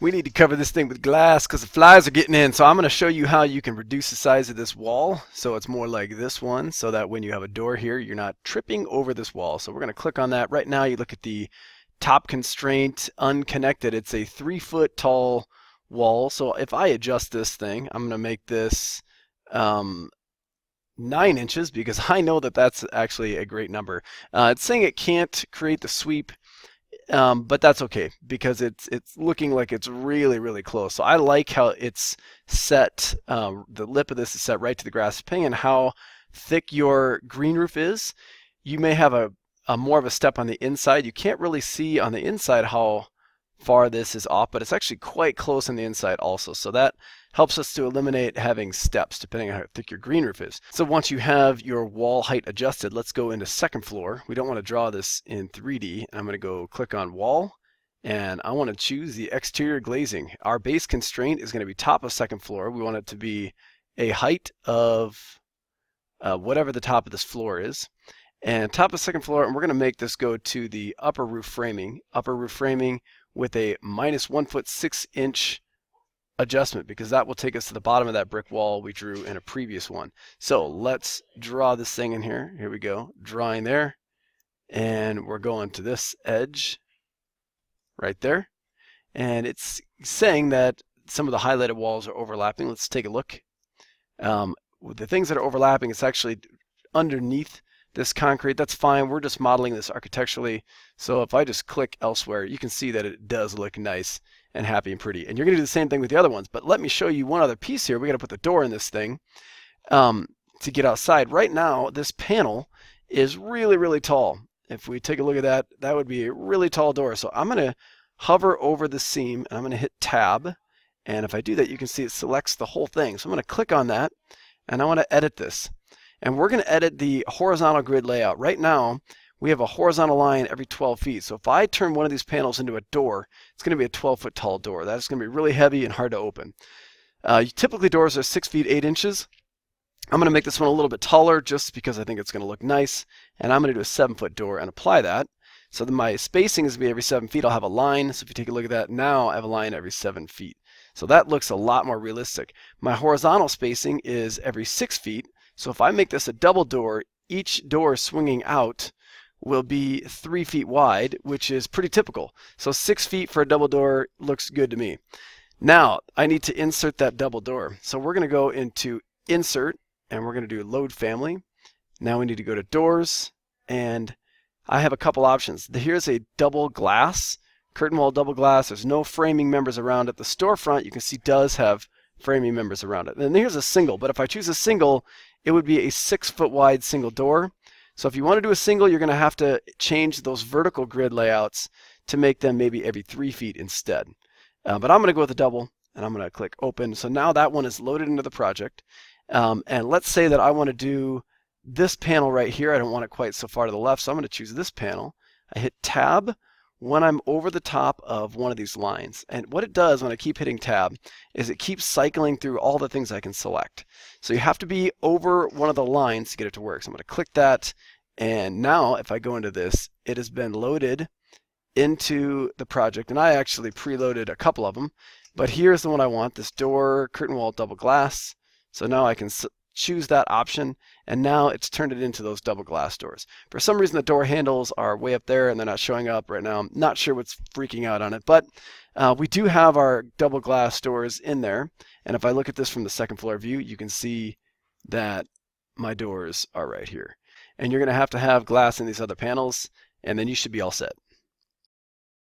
We need to cover this thing with glass because the flies are getting in. So I'm going to show you how you can reduce the size of this wall so it's more like this one, so that when you have a door here, you're not tripping over this wall. So we're going to click on that. Right now, you look at the top constraint unconnected. It's a 3-foot tall wall. So if I adjust this thing, I'm going to make this 9 inches because I know that that's actually a great number. It's saying it can't create the sweep. But that's okay because it's looking like it's really close. So I like how it's set. The lip of this is set right to the grass. Depending on how thick your green roof is, you may have a more of a step on the inside. You can't really see on the inside how far this is off, but it's actually quite close on the inside also. So that helps us to eliminate having steps depending on how thick your green roof is. So once you have your wall height adjusted, let's go into second floor. We don't want to draw this in 3D. I'm going to go click on wall, and I want to choose the exterior glazing. Our base constraint is going to be top of second floor. We want it to be a height of whatever the top of this floor is. And top of second floor, and we're going to make this go to the upper roof framing. Upper roof framing with a -1 foot 6 inch adjustment, because that will take us to the bottom of that brick wall we drew in a previous one. So let's draw this thing in here. Here we go, drawing there, and we're going to this edge right there, and it's saying that some of the highlighted walls are overlapping. Let's take a look. With the things that are overlapping, it's actually underneath this concrete. That's fine. We're just modeling this architecturally. So if I just click elsewhere, you can see that it does look nice and happy and pretty. And you're going to do the same thing with the other ones. But let me show you one other piece here. We got to put the door in this thing to get outside. Right now, this panel is really tall. If we take a look at that, that would be a really tall door. So I'm going to hover over the seam, and I'm going to hit tab. And if I do that, you can see it selects the whole thing. So I'm going to click on that, and I want to edit this. And we're going to edit the horizontal grid layout. Right now, we have a horizontal line every 12 feet. So if I turn one of these panels into a door, it's going to be a 12-foot tall door. That's going to be really heavy and hard to open. Typically, doors are 6 feet 8 inches. I'm going to make this one a little bit taller just because I think it's going to look nice. And I'm going to do a 7-foot door and apply that. So then my spacing is going to be every 7 feet. I'll have a line. So if you take a look at that, now I have a line every 7 feet. So that looks a lot more realistic. My horizontal spacing is every 6 feet. So if I make this a double door, each door swinging out will be 3 feet wide, which is pretty typical. So 6 feet for a double door looks good to me. Now I need to insert that double door. So we're going to go into Insert, and we're going to do Load Family. Now we need to go to Doors, and I have a couple options. Here's a double glass, curtain wall double glass. There's no framing members around it. The storefront, you can see, does have framing members around it. And here's a single, but if I choose a single, it would be a 6-foot wide single door. So if you want to do a single, you're going to have to change those vertical grid layouts to make them maybe every 3 feet instead. But I'm going to go with a double, and I'm going to click open. So now that one is loaded into the project. And let's say that I want to do this panel right here. I don't want it quite so far to the left, so I'm going to choose this panel. I hit tab when I'm over the top of one of these lines. And what it does when I keep hitting tab is it keeps cycling through all the things I can select. So you have to be over one of the lines to get it to work. So I'm going to click that, and now if I go into this, it has been loaded into the project, and I actually preloaded a couple of them, but here's the one I want, this door, curtain wall, double glass. So now I can choose that option, and now it's turned it into those double glass doors. For some reason, the door handles are way up there and they're not showing up right now. I'm not sure what's freaking out on it, but we do have our double glass doors in there. And if I look at this from the second floor view, you can see that my doors are right here. And you're going to have glass in these other panels, and then you should be all set.